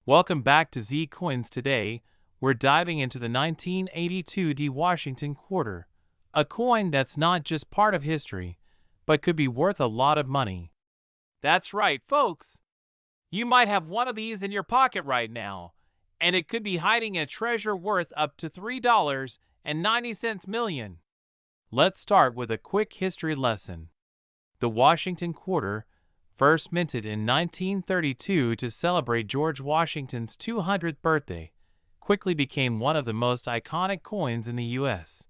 Welcome back to Z Coins. Today, we're diving into the 1982 D Washington quarter, a coin that's not just part of history, but could be worth a lot of money. That's right, folks. You might have one of these in your pocket right now, and it could be hiding a treasure worth up to $3.90 million. Let's start with a quick history lesson. The Washington quarter, first minted in 1932 to celebrate George Washington's 200th birthday, quickly became one of the most iconic coins in the U.S.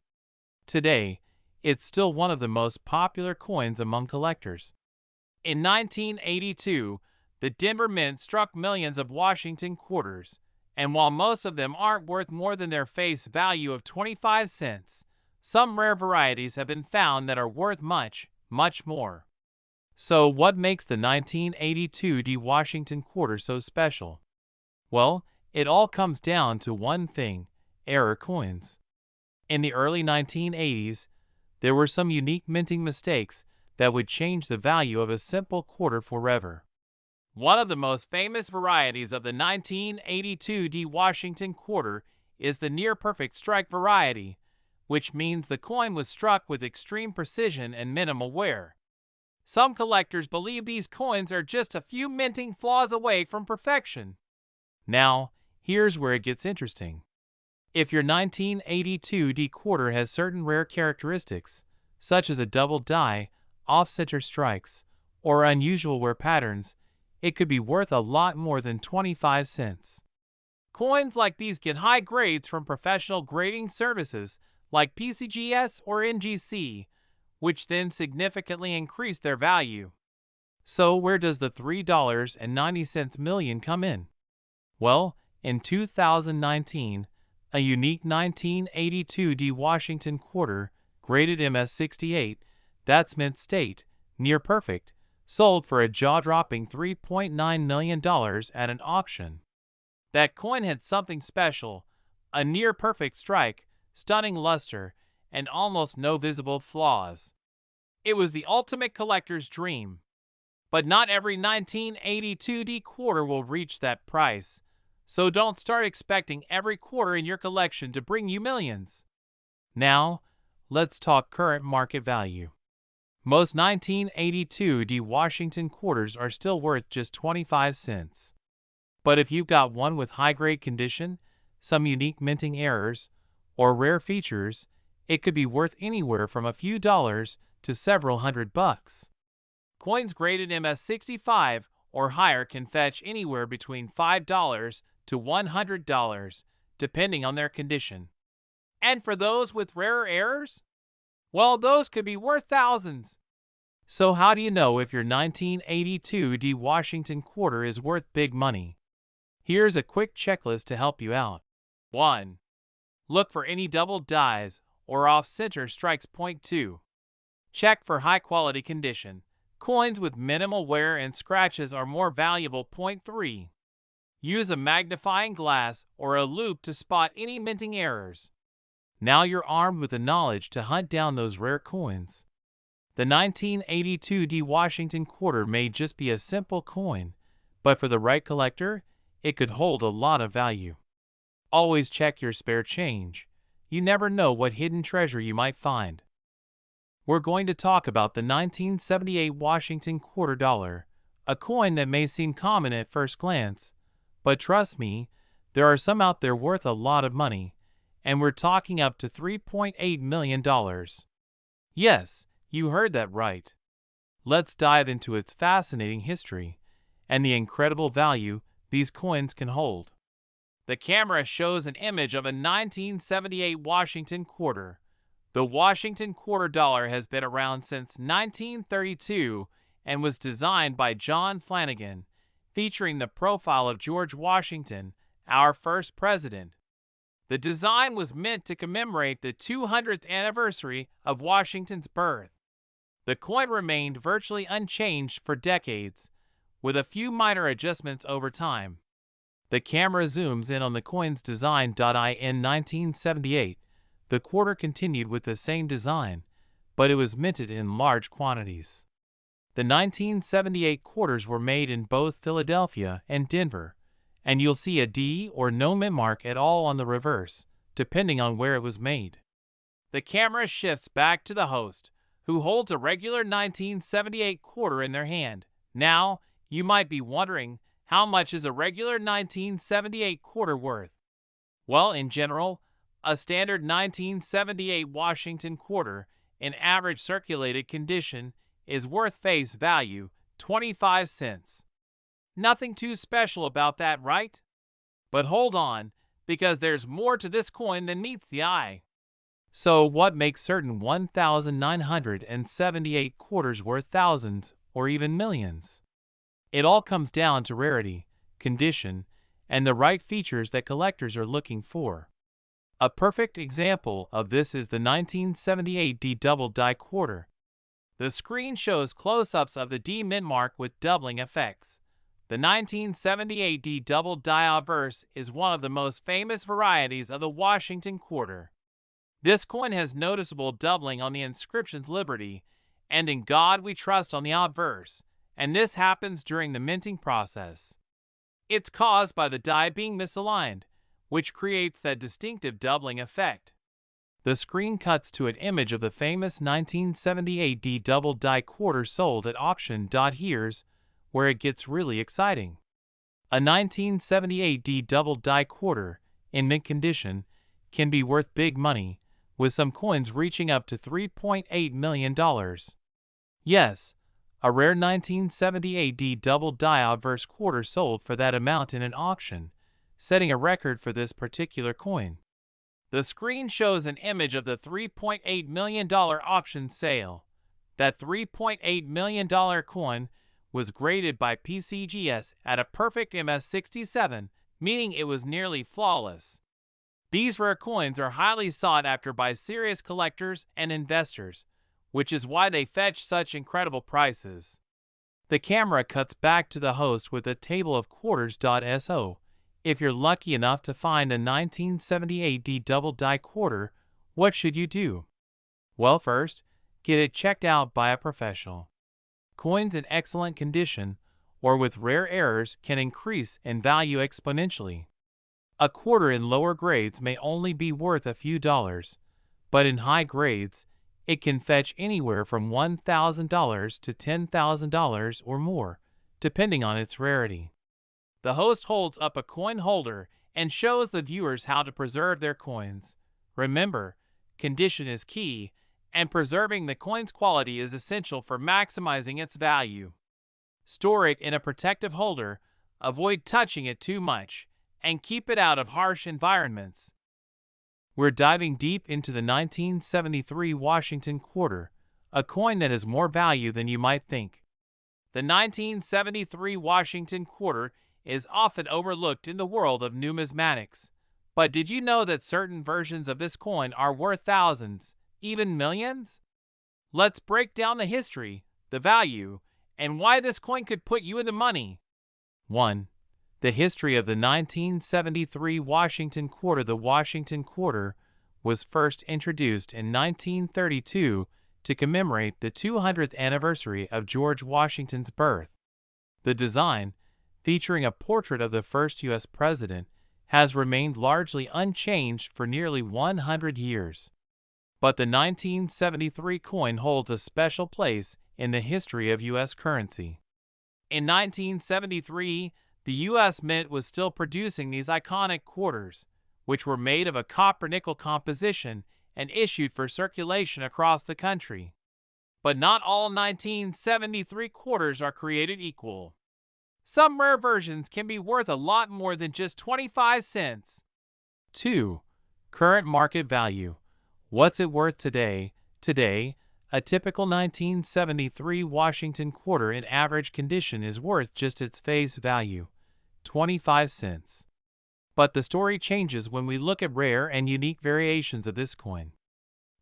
Today, it's still one of the most popular coins among collectors. In 1982, the Denver Mint struck millions of Washington quarters, and while most of them aren't worth more than their face value of 25 cents, some rare varieties have been found that are worth much, much more. So what makes the 1982 D Washington quarter so special? Well, it all comes down to one thing: error coins. In the early 1980s, there were some unique minting mistakes that would change the value of a simple quarter forever. One of the most famous varieties of the 1982 D Washington quarter is the near-perfect strike variety, which means the coin was struck with extreme precision and minimal wear. Some collectors believe these coins are just a few minting flaws away from perfection. Now, here's where it gets interesting. If your 1982 D quarter has certain rare characteristics, such as a double die, off-center strikes, or unusual wear patterns, it could be worth a lot more than 25 cents. Coins like these get high grades from professional grading services like PCGS or NGC, which then significantly increase their value. So where does the $3.90 million come in? Well, in 2019, a unique 1982 D Washington quarter, graded MS68, that's mint state, near perfect, sold for a jaw-dropping $3.9 million at an auction. That coin had something special: a near-perfect strike, stunning luster, and almost no visible flaws. It was the ultimate collector's dream. But not every 1982 D quarter will reach that price, so don't start expecting every quarter in your collection to bring you millions. Now, let's talk current market value. Most 1982 D Washington quarters are still worth just 25 cents. But if you've got one with high-grade condition, some unique minting errors, or rare features, it could be worth anywhere from a few dollars to several $100. Coins graded MS65 or higher can fetch anywhere between $5 to $100, depending on their condition. And for those with rarer errors? Well, those could be worth thousands. So how do you know if your 1982 D Washington quarter is worth big money? Here's a quick checklist to help you out. 1. Look for any double dies or off-center strikes. 2. Check for high-quality condition. Coins with minimal wear and scratches are more valuable. 3. Use a magnifying glass or a loupe to spot any minting errors. Now you're armed with the knowledge to hunt down those rare coins. The 1982 D Washington quarter may just be a simple coin, but for the right collector, it could hold a lot of value. Always check your spare change. You never know what hidden treasure you might find. We're going to talk about the 1978 Washington quarter dollar, a coin that may seem common at first glance, but trust me, there are some out there worth a lot of money, and we're talking up to $3.8 million. Yes, you heard that right. Let's dive into its fascinating history and the incredible value these coins can hold. The camera shows an image of a 1978 Washington quarter. The Washington quarter dollar has been around since 1932 and was designed by John Flanagan, featuring the profile of George Washington, our first president. The design was meant to commemorate the 200th anniversary of Washington's birth. The coin remained virtually unchanged for decades, with a few minor adjustments over time. The camera zooms in on the coin's design. In 1978, the quarter continued with the same design, but it was minted in large quantities. The 1978 quarters were made in both Philadelphia and Denver, and you'll see a D or no mint mark at all on the reverse, depending on where it was made. The camera shifts back to the host, who holds a regular 1978 quarter in their hand. Now, you might be wondering, how much is a regular 1978 quarter worth? Well, in general, a standard 1978 Washington quarter in average circulated condition is worth face value 25 cents. Nothing too special about that, right? But hold on, because there's more to this coin than meets the eye. So what makes certain 1,978 quarters worth thousands or even millions? It all comes down to rarity, condition, and the right features that collectors are looking for. A perfect example of this is the 1978 D double die quarter. The screen shows close-ups of the D mint mark with doubling effects. The 1978 D double die obverse is one of the most famous varieties of the Washington quarter. This coin has noticeable doubling on the inscriptions Liberty and In God We Trust on the obverse, and this happens during the minting process. It's caused by the die being misaligned, which creates that distinctive doubling effect. The screen cuts to an image of the famous 1978 D double die quarter sold at auction. Here's where it gets really exciting. A 1978 D double die quarter, in mint condition, can be worth big money, with some coins reaching up to $3.8 million. Yes, a rare 1978 D double die obverse quarter sold for that amount in an auction, setting a record for this particular coin. The screen shows an image of the $3.8 million auction sale. That $3.8 million coin was graded by PCGS at a perfect MS67, meaning it was nearly flawless. These rare coins are highly sought after by serious collectors and investors, which is why they fetch such incredible prices. The camera cuts back to the host with a table of quarters. So, if you're lucky enough to find a 1978 D double die quarter, what should you do? Well, first, get it checked out by a professional. Coins in excellent condition or with rare errors can increase in value exponentially. A quarter in lower grades may only be worth a few dollars, but in high grades, it can fetch anywhere from $1,000 to $10,000 or more, depending on its rarity. The host holds up a coin holder and shows the viewers how to preserve their coins. Remember, condition is key, and preserving the coin's quality is essential for maximizing its value. Store it in a protective holder, avoid touching it too much, and keep it out of harsh environments. We're diving deep into the 1973 Washington quarter, a coin that has more value than you might think. The 1973 Washington quarter is often overlooked in the world of numismatics. But did you know that certain versions of this coin are worth thousands, even millions? Let's break down the history, the value, and why this coin could put you in the money. 1. The history of the 1973 Washington quarter. The Washington quarter was first introduced in 1932 to commemorate the 200th anniversary of George Washington's birth. The design, featuring a portrait of the first U.S. president, has remained largely unchanged for nearly 100 years. But the 1973 coin holds a special place in the history of U.S. currency. In 1973, the U.S. Mint was still producing these iconic quarters, which were made of a copper-nickel composition and issued for circulation across the country. But not all 1973 quarters are created equal. Some rare versions can be worth a lot more than just 25 cents. 2. Current market value. What's it worth today? Today, a typical 1973 Washington quarter in average condition is worth just its face value, 25 cents. But the story changes when we look at rare and unique variations of this coin.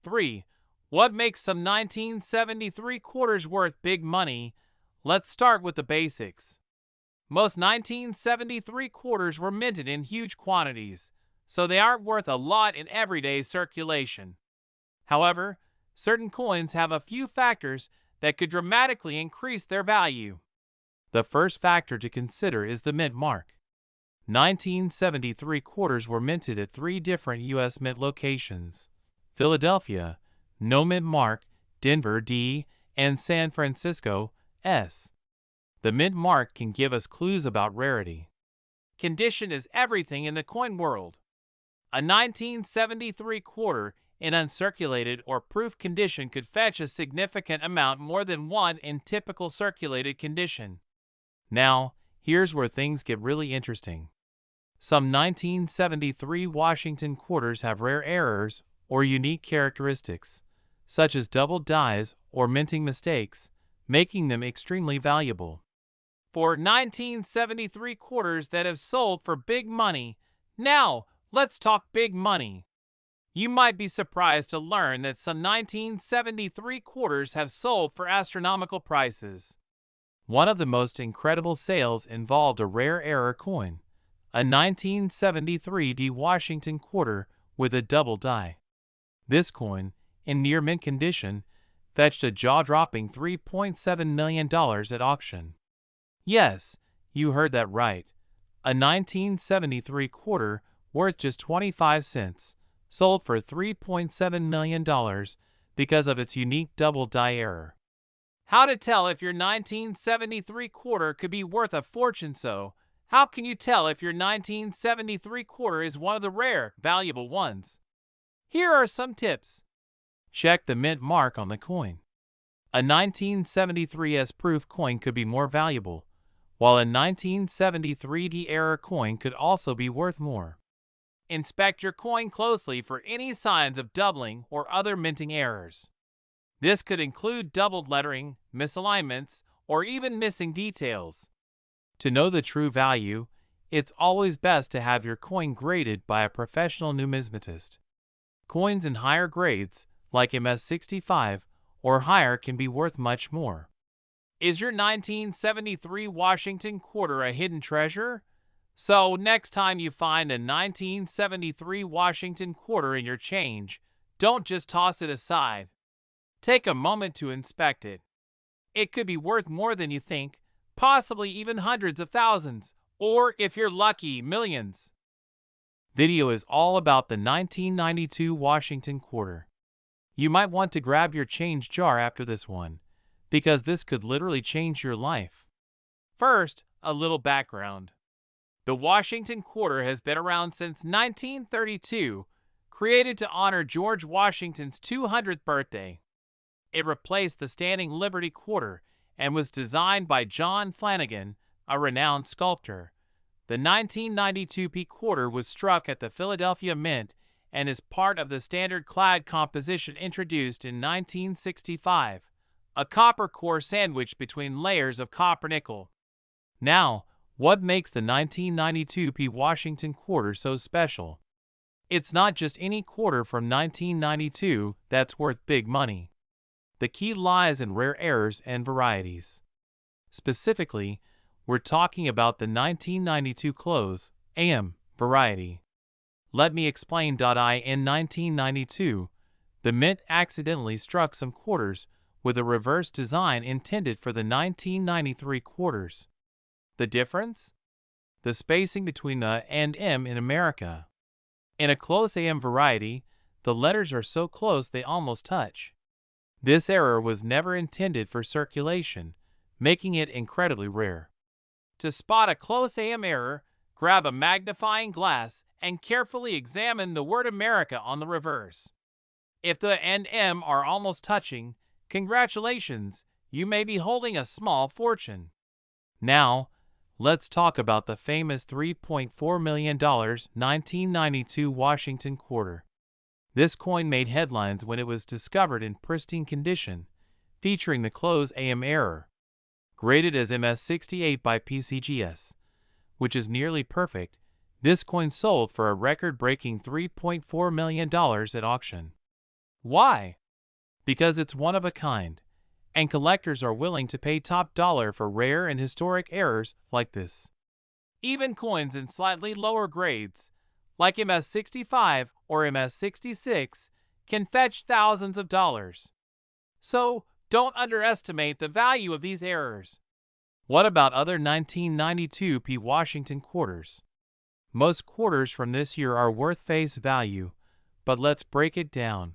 3. What makes some 1973 quarters worth big money? Let's start with the basics. Most 1973 quarters were minted in huge quantities, so they aren't worth a lot in everyday circulation. However, certain coins have a few factors that could dramatically increase their value. The first factor to consider is the mint mark. 1973 quarters were minted at 3 different U.S. mint locations: Philadelphia, No Mint Mark, Denver, D, and San Francisco, S. The mint mark can give us clues about rarity. Condition is everything in the coin world. A 1973 quarter in uncirculated or proof condition could fetch a significant amount more than one in typical circulated condition. Now, here's where things get really interesting. Some 1973 Washington quarters have rare errors or unique characteristics, such as double dies or minting mistakes, making them extremely valuable. For 1973 quarters that have sold for big money, now let's talk big money. You might be surprised to learn that some 1973 quarters have sold for astronomical prices. One of the most incredible sales involved a rare error coin, a 1973 D Washington quarter with a double die. This coin, in near mint condition, fetched a jaw-dropping $3.7 million at auction. Yes, you heard that right. A 1973 quarter worth just 25 cents sold for $3.7 million because of its unique double die error. How to tell if your 1973 quarter could be worth a fortune? So, how can you tell if your 1973 quarter is one of the rare, valuable ones? Here are some tips. Check the mint mark on the coin. A 1973 S-proof coin could be more valuable, while a 1973 D error coin could also be worth more. Inspect your coin closely for any signs of doubling or other minting errors. This could include doubled lettering, misalignments, or even missing details. To know the true value, it's always best to have your coin graded by a professional numismatist. Coins in higher grades, like MS-65 or higher, can be worth much more. Is your 1973 Washington quarter a hidden treasure? So next time you find a 1973 Washington quarter in your change, don't just toss it aside. Take a moment to inspect it. It could be worth more than you think, possibly even hundreds of thousands, or if you're lucky, millions. Video is all about the 1992 Washington quarter. You might want to grab your change jar after this one, because this could literally change your life. First, a little background. The Washington quarter has been around since 1932, created to honor George Washington's 200th birthday. It replaced the standing Liberty quarter and was designed by John Flanagan, a renowned sculptor. The 1992 P quarter was struck at the Philadelphia Mint and is part of the standard clad composition introduced in 1965, a copper core sandwiched between layers of copper nickel. Now, what makes the 1992 P Washington quarter so special? It's not just any quarter from 1992 that's worth big money. The key lies in rare errors and varieties. Specifically, we're talking about the 1992 close AM variety. Let me explain. In 1992, the Mint accidentally struck some quarters with a reverse design intended for the 1993 quarters. The difference? The spacing between the and M in America. In a close AM variety, the letters are so close they almost touch. This error was never intended for circulation, making it incredibly rare. To spot a close AM error, grab a magnifying glass and carefully examine the word America on the reverse. If the and M are almost touching, congratulations, you may be holding a small fortune. Now, let's talk about the famous $3.4 million 1992 Washington quarter. This coin made headlines when it was discovered in pristine condition, featuring the close AM error. Graded as MS-68 by PCGS, which is nearly perfect, this coin sold for a record-breaking $3.4 million at auction. Why? Because it's one of a kind, and collectors are willing to pay top dollar for rare and historic errors like this. Even coins in slightly lower grades, like MS-65 or MS-66, can fetch thousands of dollars. So, don't underestimate the value of these errors. What about other 1992 P Washington quarters? Most quarters from this year are worth face value, but let's break it down.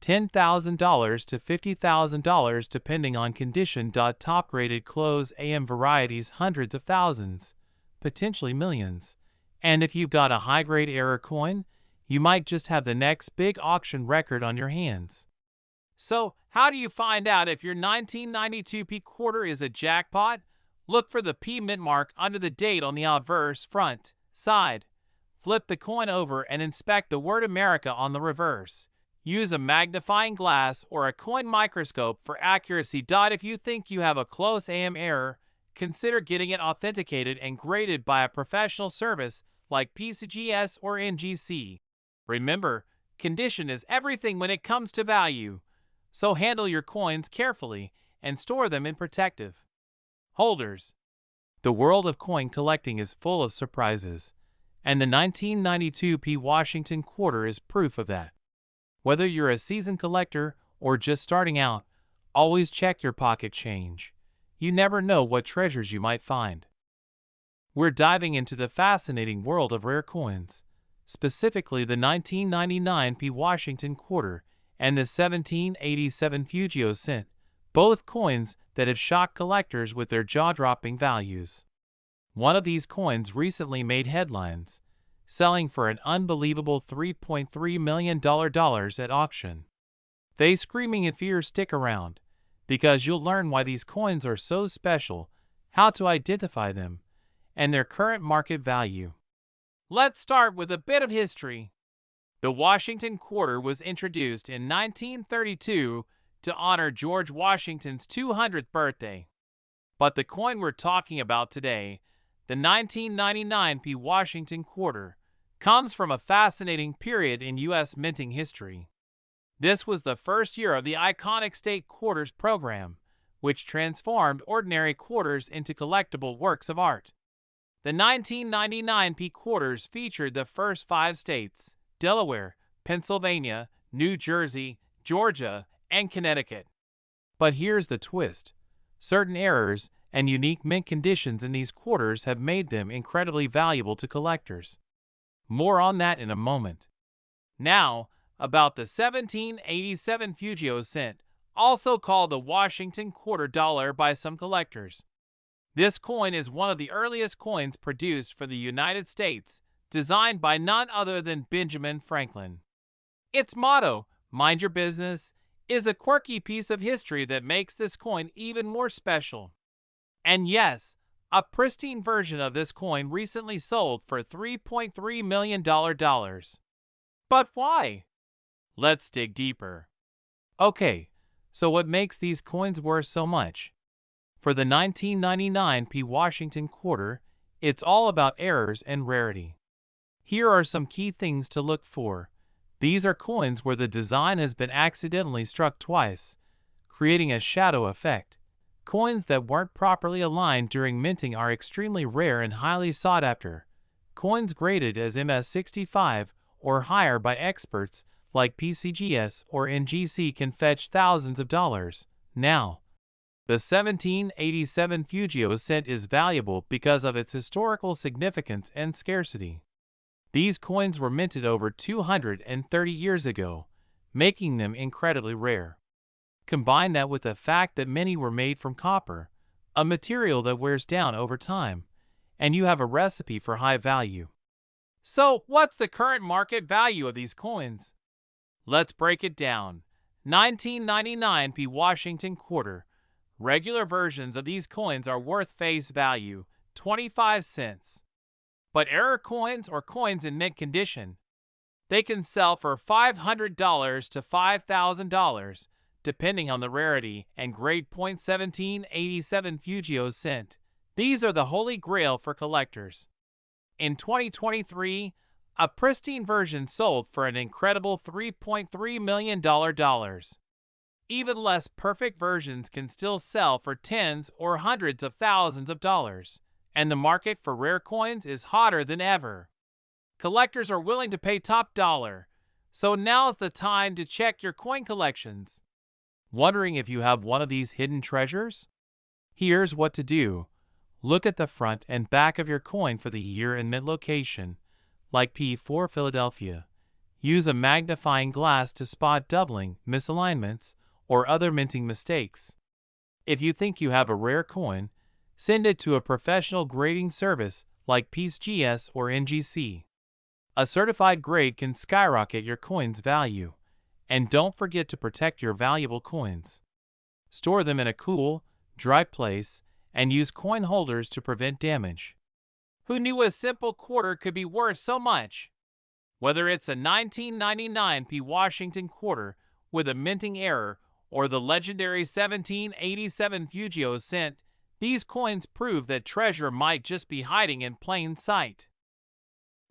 $10,000 to $50,000 depending on condition. Top-graded close AM varieties hundreds of thousands, potentially millions. And if you've got a high-grade error coin, you might just have the next big auction record on your hands. So, how do you find out if your 1992 P quarter is a jackpot? Look for the P mint mark under the date on the obverse front side. Flip the coin over and inspect the word America on the reverse. Use a magnifying glass or a coin microscope for accuracy. If you think you have a close AM error, consider getting it authenticated and graded by a professional service like PCGS or NGC. Remember, condition is everything when it comes to value, so handle your coins carefully and store them in protective holders. The world of coin collecting is full of surprises, and the 1992 P Washington quarter is proof of that. Whether you're a seasoned collector or just starting out, always check your pocket change. You never know what treasures you might find. We're diving into the fascinating world of rare coins, specifically the 1999 P Washington quarter and the 1787 Fugio cent, both coins that have shocked collectors with their jaw-dropping values. One of these coins recently made headlines, selling for an unbelievable $3.3 million at auction. They screaming in fear. Stick around, because you'll learn why these coins are so special, how to identify them, and their current market value. Let's start with a bit of history. The Washington quarter was introduced in 1932 to honor George Washington's 200th birthday. But the coin we're talking about today, the 1999 P Washington quarter, comes from a fascinating period in U.S. minting history. This was the first year of the iconic state quarters program, which transformed ordinary quarters into collectible works of art. The 1999 P quarters featured the first 5 states: Delaware, Pennsylvania, New Jersey, Georgia, and Connecticut. But here's the twist. Certain errors and unique mint conditions in these quarters have made them incredibly valuable to collectors. More on that in a moment. Now, about the 1787 Fugio cent, also called the Washington quarter dollar by some collectors. This coin is one of the earliest coins produced for the United States, designed by none other than Benjamin Franklin. Its motto, "Mind your business," is a quirky piece of history that makes this coin even more special. And yes, a pristine version of this coin recently sold for $3.3 million. But why? Let's dig deeper. Okay, so what makes these coins worth so much? For the 1999 P Washington quarter, it's all about errors and rarity. Here are some key things to look for. These are coins where the design has been accidentally struck twice, creating a shadow effect. Coins that weren't properly aligned during minting are extremely rare and highly sought after. Coins graded as MS65 or higher by experts like PCGS or NGC can fetch thousands of dollars. Now, the 1787 Fugio cent is valuable because of its historical significance and scarcity. These coins were minted over 230 years ago, making them incredibly rare. Combine that with the fact that many were made from copper, a material that wears down over time, and you have a recipe for high value. So, what's the current market value of these coins? Let's break it down. 1999 P Washington quarter. Regular versions of these coins are worth face value, 25 cents. But error coins or coins in mint condition, they can sell for $500 to $5,000, depending on the rarity and grade. 1787 Fugio cent. These are the holy grail for collectors. In 2023, a pristine version sold for an incredible $3.3 million. Even less perfect versions can still sell for tens or hundreds of thousands of dollars, and the market for rare coins is hotter than ever. Collectors are willing to pay top dollar, so now's the time to check your coin collections. Wondering if you have one of these hidden treasures? Here's what to do. Look at the front and back of your coin for the year and mint location, like P4 Philadelphia. Use a magnifying glass to spot doubling, misalignments, or other minting mistakes. If you think you have a rare coin, send it to a professional grading service like PCGS or NGC. A certified grade can skyrocket your coin's value. And don't forget to protect your valuable coins. Store them in a cool, dry place and use coin holders to prevent damage. Who knew a simple quarter could be worth so much? Whether it's a 1999 P. Washington quarter with a minting error or the legendary 1787 Fugio cent, these coins prove that treasure might just be hiding in plain sight.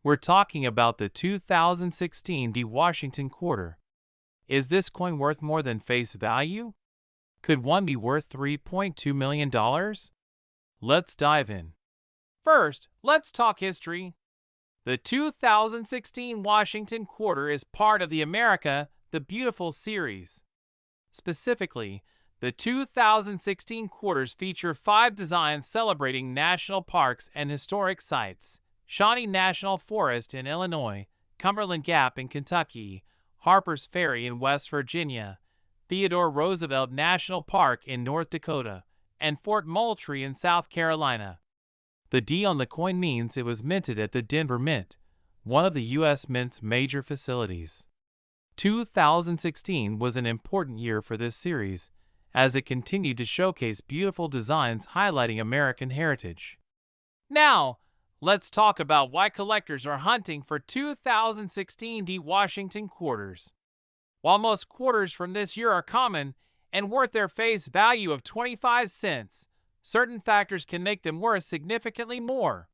We're talking about the 2016 D. Washington quarter. Is this coin worth more than face value? Could one be worth $3.2 million? Let's dive in. First, let's talk history. The 2016 Washington quarter is part of the America the Beautiful series. Specifically, the 2016 quarters feature 5 designs celebrating national parks and historic sites: Shawnee National Forest in Illinois, Cumberland Gap in Kentucky, Harper's Ferry in West Virginia, Theodore Roosevelt National Park in North Dakota, and Fort Moultrie in South Carolina. The D on the coin means it was minted at the Denver Mint, one of the U.S. Mint's major facilities. 2016 was an important year for this series, as it continued to showcase beautiful designs highlighting American heritage. Now, let's talk about why collectors are hunting for 2016 D. Washington quarters. While most quarters from this year are common and worth their face value of 25 cents, certain factors can make them worth significantly more.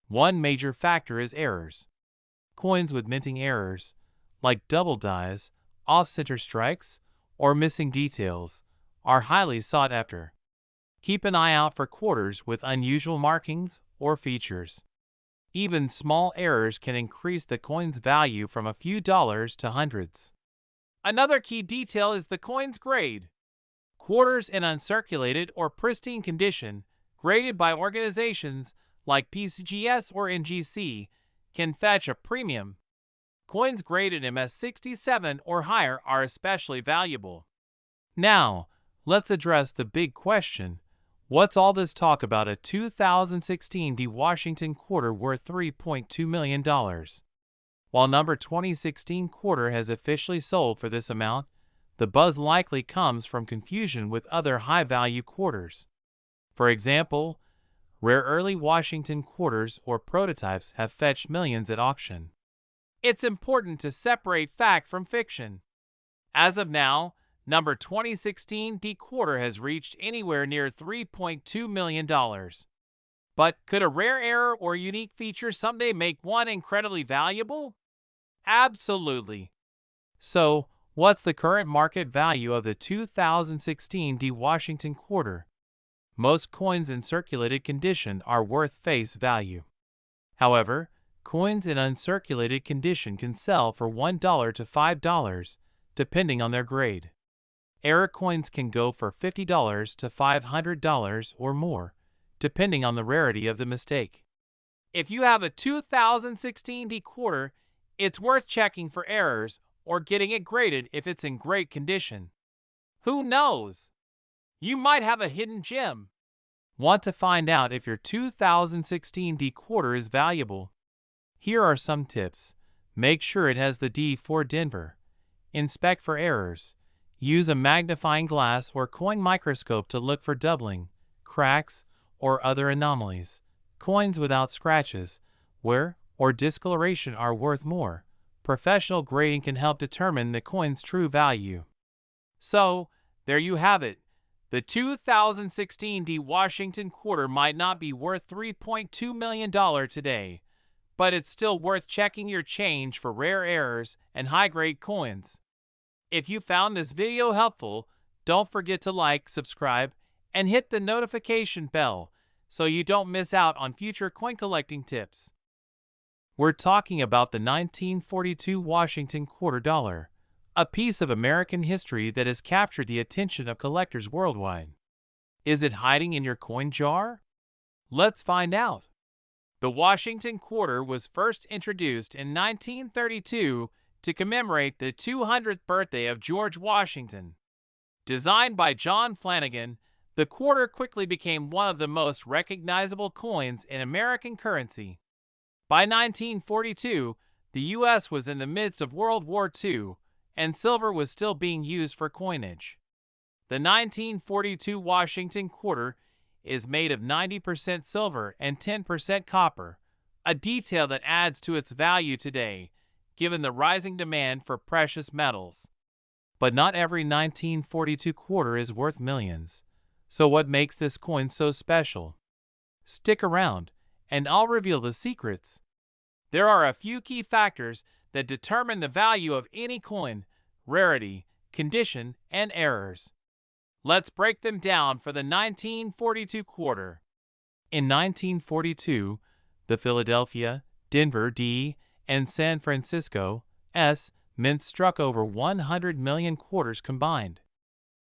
One major factor is errors. Coins with minting errors, like double dies, off-center strikes, or missing details, are highly sought after. Keep an eye out for quarters with unusual markings or features. Even small errors can increase the coin's value from a few dollars to hundreds. Another key detail is the coin's grade. Quarters in uncirculated or pristine condition, graded by organizations like PCGS or NGC, can fetch a premium. Coins graded MS67 or higher are especially valuable. Now, let's address the big question: what's all this talk about a 2016 D. Washington quarter worth $3.2 million? While number 2016 quarter has officially sold for this amount, the buzz likely comes from confusion with other high-value quarters. For example, rare early Washington quarters or prototypes have fetched millions at auction. It's important to separate fact from fiction. As of now, number 2016 D quarter has reached anywhere near $3.2 million. But could a rare error or unique feature someday make one incredibly valuable? Absolutely. So, what's the current market value of the 2016 D Washington quarter? Most coins in circulated condition are worth face value. However, coins in uncirculated condition can sell for $1 to $5, depending on their grade. Error coins can go for $50 to $500 or more, depending on the rarity of the mistake. If you have a 2016 D quarter, it's worth checking for errors or getting it graded if it's in great condition. Who knows? You might have a hidden gem. Want to find out if your 2016 D quarter is valuable? Here are some tips. Make sure it has the D for Denver. Inspect for errors. Use a magnifying glass or coin microscope to look for doubling, cracks, or other anomalies. Coins without scratches, wear, or discoloration are worth more. Professional grading can help determine the coin's true value. So, there you have it. The 2016 D Washington quarter might not be worth $3.2 million today, but it's still worth checking your change for rare errors and high-grade coins. If you found this video helpful, don't forget to like, subscribe, and hit the notification bell so you don't miss out on future coin collecting tips. We're talking about the 1942 Washington quarter dollar, a piece of American history that has captured the attention of collectors worldwide. Is it hiding in your coin jar? Let's find out. The Washington quarter was first introduced in 1932 to commemorate the 200th birthday of George Washington. Designed by John Flanagan, the quarter quickly became one of the most recognizable coins in American currency. By 1942, the U.S. was in the midst of World War II, and silver was still being used for coinage. The 1942 Washington quarter is made of 90% silver and 10% copper, a detail that adds to its value today, given the rising demand for precious metals. But not every 1942 quarter is worth millions. So what makes this coin so special? Stick around, and I'll reveal the secrets. There are a few key factors that determine the value of any coin: rarity, condition, and errors. Let's break them down for the 1942 quarter. In 1942, the Philadelphia, Denver D, and San Francisco S mints struck over 100 million quarters combined.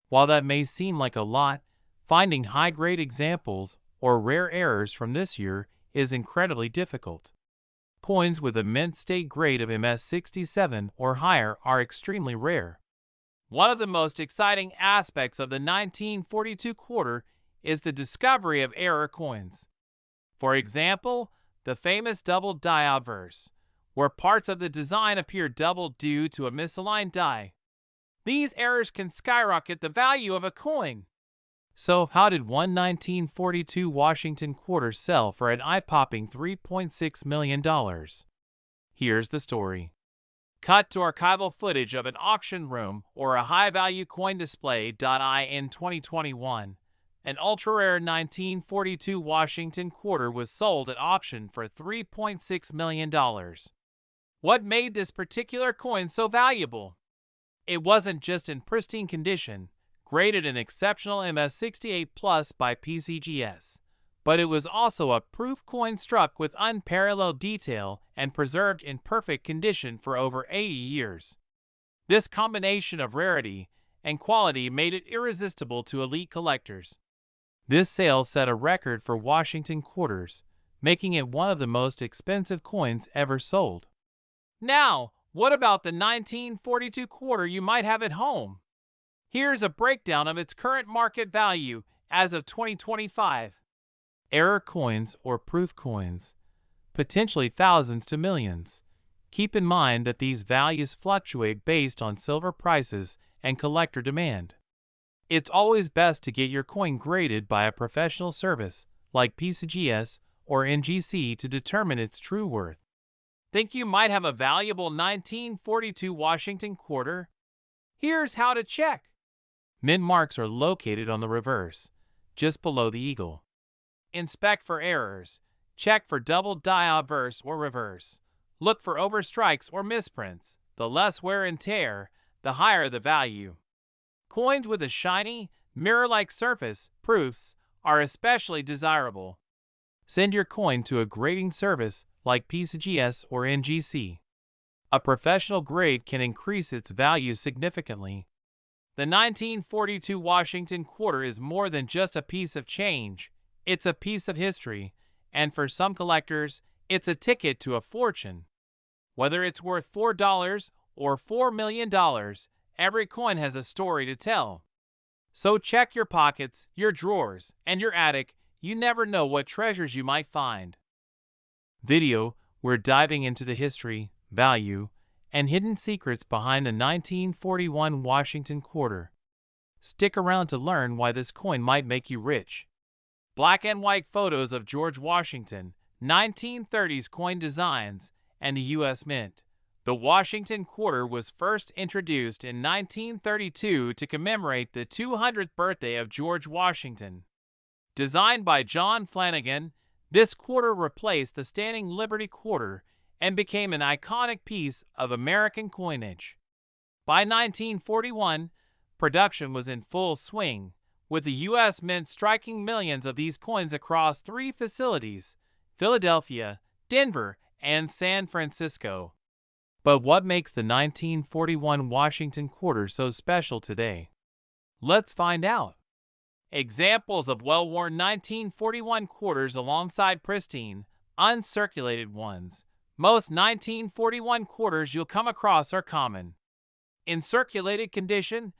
While that may seem like a lot, finding high-grade examples or rare errors from this year is incredibly difficult. Coins with a mint state grade of MS67 or higher are extremely rare. One of the most exciting aspects of the 1942 quarter is the discovery of error coins. For example, the famous double die obverse, where parts of the design appear double due to a misaligned die. These errors can skyrocket the value of a coin. So, how did one 1942 Washington quarter sell for an eye-popping $3.6 million? Here's the story. Cut to archival footage of an auction room or a high-value coin display. In 2021, an ultra-rare 1942 Washington quarter was sold at auction for $3.6 million. What made this particular coin so valuable? It wasn't just in pristine condition, graded an exceptional MS68 Plus by PCGS, but it was also a proof coin struck with unparalleled detail and preserved in perfect condition for over 80 years. This combination of rarity and quality made it irresistible to elite collectors. This sale set a record for Washington quarters, making it one of the most expensive coins ever sold. Now, what about the 1942 quarter you might have at home? Here's a breakdown of its current market value as of 2025. Error coins or proof coins, potentially thousands to millions. Keep in mind that these values fluctuate based on silver prices and collector demand. It's always best to get your coin graded by a professional service like PCGS or NGC to determine its true worth. Think you might have a valuable 1942 Washington quarter? Here's how to check. Mint marks are located on the reverse, just below the eagle. Inspect for errors. Check for double die obverse or reverse. Look for overstrikes or misprints. The less wear and tear, the higher the value. Coins with a shiny, mirror-like surface, proofs, are especially desirable. Send your coin to a grading service like PCGS or NGC. A professional grade can increase its value significantly. The 1942 Washington quarter is more than just a piece of change. It's a piece of history, and for some collectors, it's a ticket to a fortune. Whether it's worth $4 or $4 million, every coin has a story to tell. So check your pockets, your drawers, and your attic. You never know what treasures you might find. Video, we're diving into the history, value, and hidden secrets behind the 1941 Washington quarter. Stick around to learn why this coin might make you rich. Black and white photos of George Washington, 1930s coin designs, and the U.S. Mint. The Washington quarter was first introduced in 1932 to commemorate the 200th birthday of George Washington. Designed by John Flanagan, this quarter replaced the standing Liberty quarter and became an iconic piece of American coinage. By 1941, production was in full swing, with the U.S. Mint striking millions of these coins across 3 facilities: Philadelphia, Denver, and San Francisco. But what makes the 1941 Washington quarter so special today? Let's find out. Examples of well-worn 1941 quarters alongside pristine, Uncirculated ones. Most 1941 quarters you'll come across are common. In circulated condition,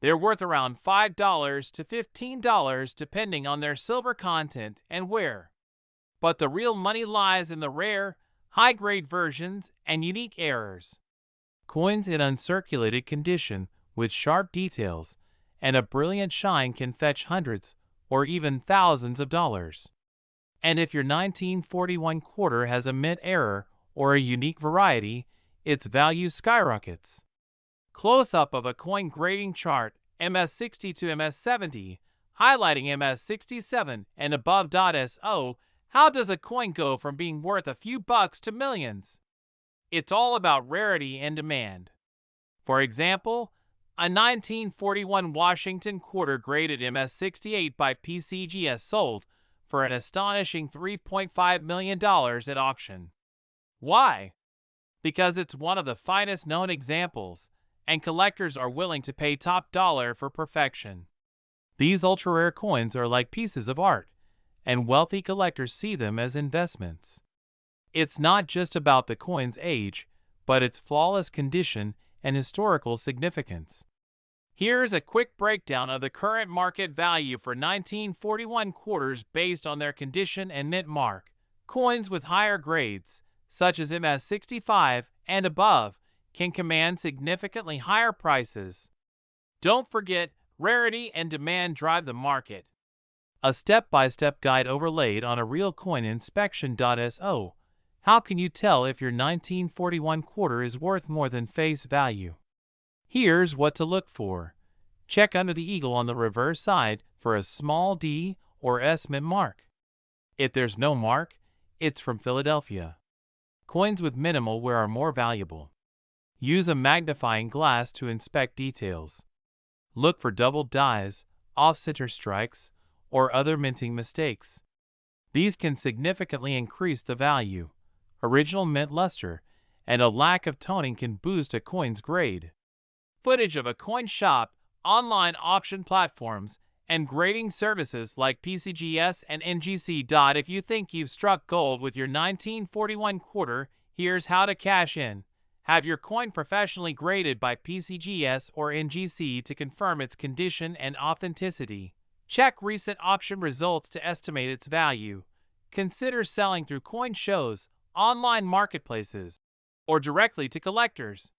they're worth around $5 to $15 depending on their silver content and wear. But the real money lies in the rare, high-grade versions and unique errors. Coins in uncirculated condition with sharp details and a brilliant shine can fetch hundreds or even thousands of dollars. And if your 1941 quarter has a mint error or a unique variety, its value skyrockets. Close-up of a coin grading chart, MS60 to MS70, highlighting MS67 and above. So, how does a coin go from being worth a few bucks to millions? It's all about rarity and demand. For example, a 1941 Washington quarter graded MS68 by PCGS sold for an astonishing $3.5 million at auction. Why? Because it's one of the finest known examples, and collectors are willing to pay top dollar for perfection. These ultra-rare coins are like pieces of art, and wealthy collectors see them as investments. It's not just about the coin's age, but its flawless condition and historical significance. Here's a quick breakdown of the current market value for 1941 quarters based on their condition and mint mark. Coins with higher grades, such as MS65 and above, can command significantly higher prices. Don't forget, rarity and demand drive the market. A step-by-step guide overlaid on a real coin inspection.so. How can you tell if your 1941 quarter is worth more than face value? Here's what to look for. Check under the eagle on the reverse side for a small D or S mint mark. If there's no mark, it's from Philadelphia. Coins with minimal wear are more valuable. Use a magnifying glass to inspect details. Look for double dies, off-center strikes, or other minting mistakes. These can significantly increase the value. Original mint luster and a lack of toning can boost a coin's grade. Footage of a coin shop, online auction platforms, and grading services like PCGS and NGC. If you think you've struck gold with your 1941 quarter, here's how to cash in. Have your coin professionally graded by PCGS or NGC to confirm its condition and authenticity. Check recent auction results to estimate its value. Consider selling through coin shows, online marketplaces, or directly to collectors.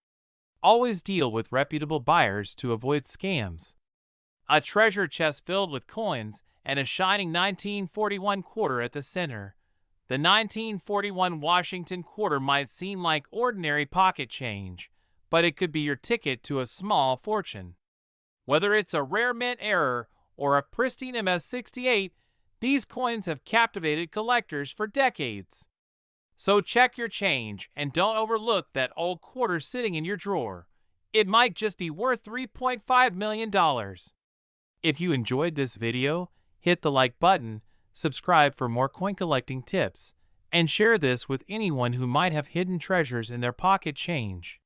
Always deal with reputable buyers to avoid scams. A treasure chest filled with coins and a shining 1941 quarter at the center. The 1941 Washington quarter might seem like ordinary pocket change, but it could be your ticket to a small fortune. Whether it's a rare mint error or a pristine MS68, these coins have captivated collectors for decades. So check your change and don't overlook that old quarter sitting in your drawer. It might just be worth $3.5 million. If you enjoyed this video, hit the like button, subscribe for more coin collecting tips, and share this with anyone who might have hidden treasures in their pocket change.